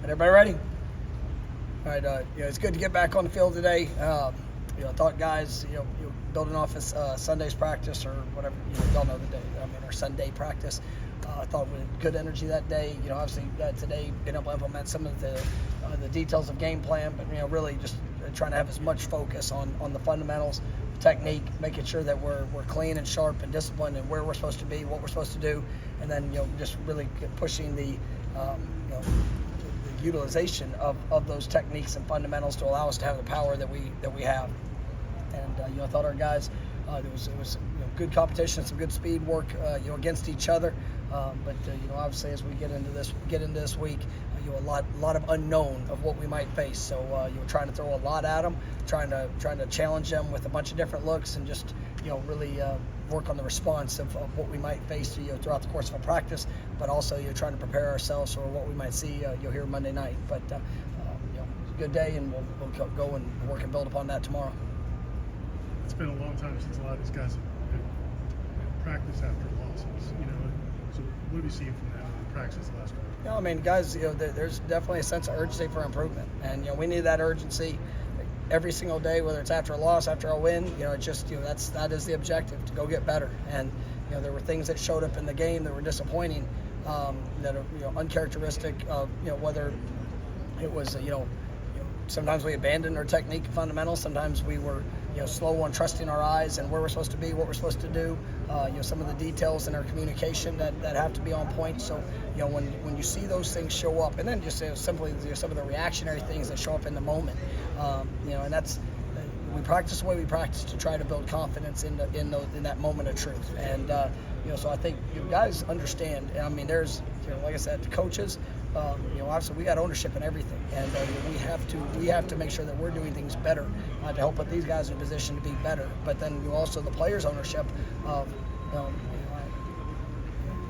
Everybody ready? All right. It's good to get back on the field today. I thought guys, building off this Sunday's practice or whatever, y'all know the day. Our Sunday practice. I thought we had good energy that day. Obviously today being able to implement some of the details of game plan, but really just trying to have as much focus on the fundamentals, technique, making sure that we're clean and sharp and disciplined and where we're supposed to be, what we're supposed to do, and then just really pushing the utilization of those techniques and fundamentals to allow us to have the power that we have. And I thought our guys, it was good competition, some good speed work, against each other. But obviously as we get into this week, a lot of unknown of what we might face. So trying to throw a lot at them, trying to challenge them with a bunch of different looks, and just really work on the response of what we might face throughout the course of a practice, but also trying to prepare ourselves for what we might see here Monday night. But it's a good day, and we'll go and work and build upon that tomorrow. It's been a long time since a lot of these guys have practiced after losses. So what have you seen from them in practice last week? Guys, there's definitely a sense of urgency for improvement, and we need that urgency every single day, whether it's after a loss, after a win. It's just that is the objective, to go get better. And there were things that showed up in the game that were disappointing, that are uncharacteristic of whether it was sometimes we abandoned our technique and fundamentals. Sometimes we were slow on trusting our eyes and where we're supposed to be, what we're supposed to do. Some of the details in our communication that have to be on point. So when you see those things show up, and then just simply some of the reactionary things that show up in the moment, and that's we practice the way we practice to try to build confidence in that moment of truth. And so I think you guys understand. There's like I said, the coaches. Obviously we got ownership in everything, and we have to make sure that we're doing things better to help put these guys in a position to be better. But then also the players' ownership of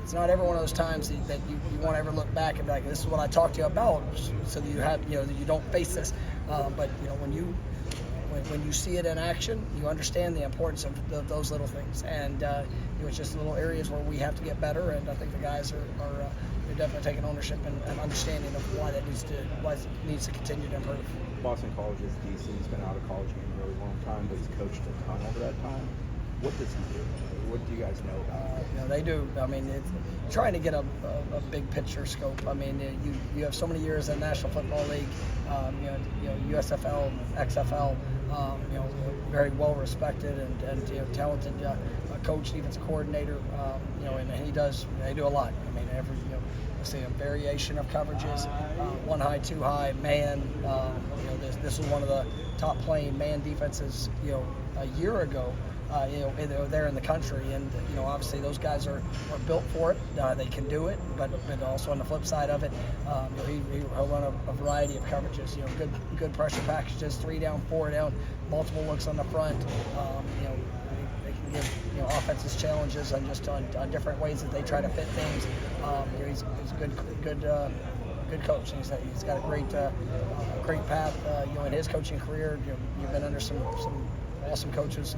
it's not every one of those times that you want to ever look back and be like, this is what I talked to you about, so that you have that you don't face this. But when you see it in action, you understand the importance of those little things, and it's just little areas where we have to get better. And I think the guys are they're definitely taking ownership and understanding of why it needs to continue to improve. Boston College is decent. He's been out of college game a really long time, but he's coached a ton over that time. What does he do? What do you guys know about him? They do. It's trying to get a big picture scope. You have so many years in the National Football League, USFL, XFL, very well respected and talented coach, defensive coordinator, and they do a lot. See a variation of coverages, one high, two high, man. This was one of the top playing man defenses, a year ago. There in the country, and obviously those guys are built for it. They can do it, but also on the flip side of it, he'll run a variety of coverages. Good pressure packages, 3 down, 4 down, multiple looks on the front. They can give offenses challenges on different ways that they try to fit things. He's a good coach. He's got a great path. In his coaching career, you've been under some awesome coaches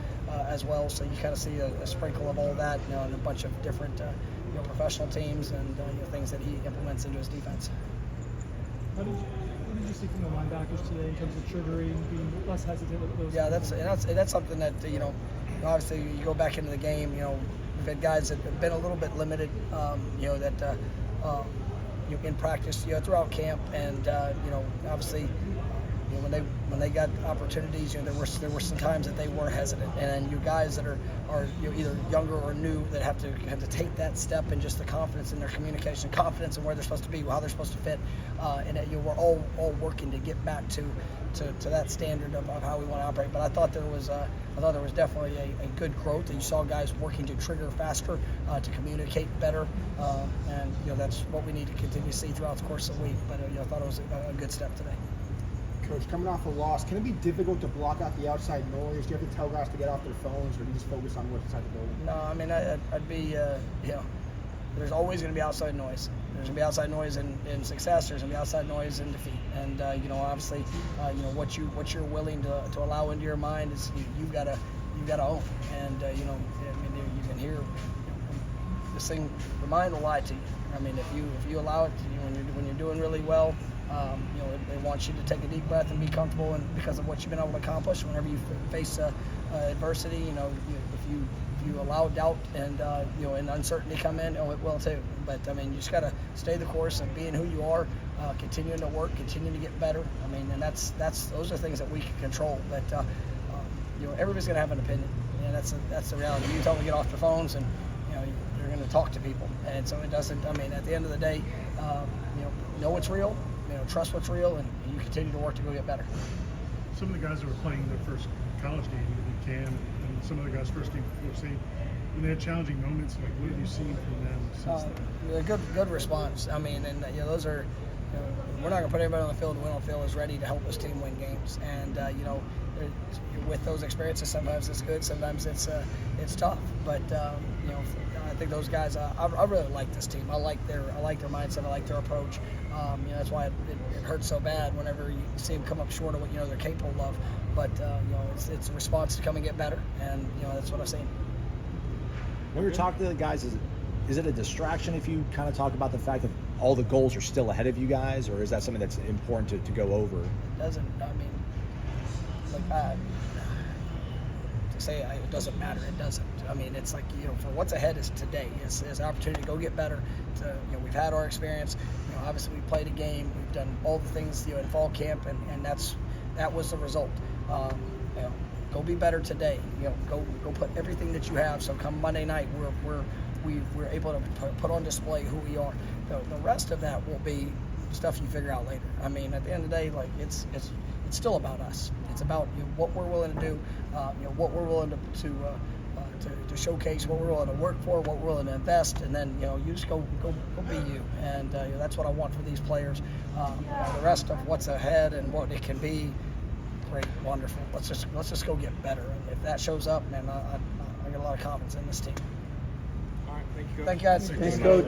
as well, so you kind of see a sprinkle of all that, and a bunch of different professional teams and things that he implements into his defense. What did you see from the linebackers today in terms of triggering, being less hesitant with those? Yeah, that's something that obviously you go back into the game. We've had guys that have been a little bit limited, in practice, throughout camp, and obviously. When they got opportunities, there were some times that they were hesitant, and you guys that are either younger or new that have to take that step, and just the confidence in their communication, confidence in where they're supposed to be, how they're supposed to fit, and we're all working to get back to that standard of how we want to operate. But I thought there was definitely a good growth. You saw guys working to trigger faster, to communicate better, and that's what we need to continue to see throughout the course of the week. But I thought it was a good step today. Coach, coming off a loss, can it be difficult to block out the outside noise? Do you have to tell guys to get off their phones, or do you just focus on what's inside the building? No, I'd be, there's always going to be outside noise. There's going to be outside noise in success. There's going to be outside noise in defeat. And obviously, what you're willing to allow into your mind is you've got to own. And you can hear this thing. The mind will lie to you. If you allow it, when you're doing really well. They want you to take a deep breath and be comfortable, and because of what you've been able to accomplish. Whenever you face adversity, if you allow doubt and and uncertainty come in, it will too. But you just got to stay the course and being who you are, continuing to work, continuing to get better. And those are things that we can control. But everybody's going to have an opinion, and that's the reality. You tell them to get off their phones, and you're going to talk to people, and so it doesn't. At the end of the day, know what's real, trust what's real, and you continue to work to go get better. Some of the guys that were playing their first college game, Cam, and some of the guys' first game before State, when they had challenging moments, like what have you seen from them since then? Good response. Those are. We're not going to put everybody on the field. We don't feel is ready to help this team win games, and with those experiences, sometimes it's good, sometimes it's tough. But I think those guys. I really like this team. I like their mindset. I like their approach. That's why it hurts so bad whenever you see them come up short of what they're capable of. But it's a response to come and get better, and that's what I've seen. When you're talking to the guys, is it a distraction if you kind of talk about the fact that all the goals are still ahead of you guys, or is that something that's important to go over? It doesn't. To say it doesn't matter, it doesn't. It's like for what's ahead is today. It's an opportunity to go get better. We've had our experience. Obviously we played a game. We've done all the things in fall camp, and that was the result. Go be better today. Go put everything that you have. So come Monday night, we're able to put on display who we are. The rest of that will be stuff you figure out later. At the end of the day, it's still about us. It's about what we're willing to do, what we're willing to showcase, what we're willing to work for, what we're willing to invest, and then you just go be you. And that's what I want for these players. The rest of what's ahead and what it can be. Great, wonderful. Let's just go get better. And if that shows up, man, I got a lot of confidence in this team. All right, thank you, Coach. Thank you guys. Thanks, Coach.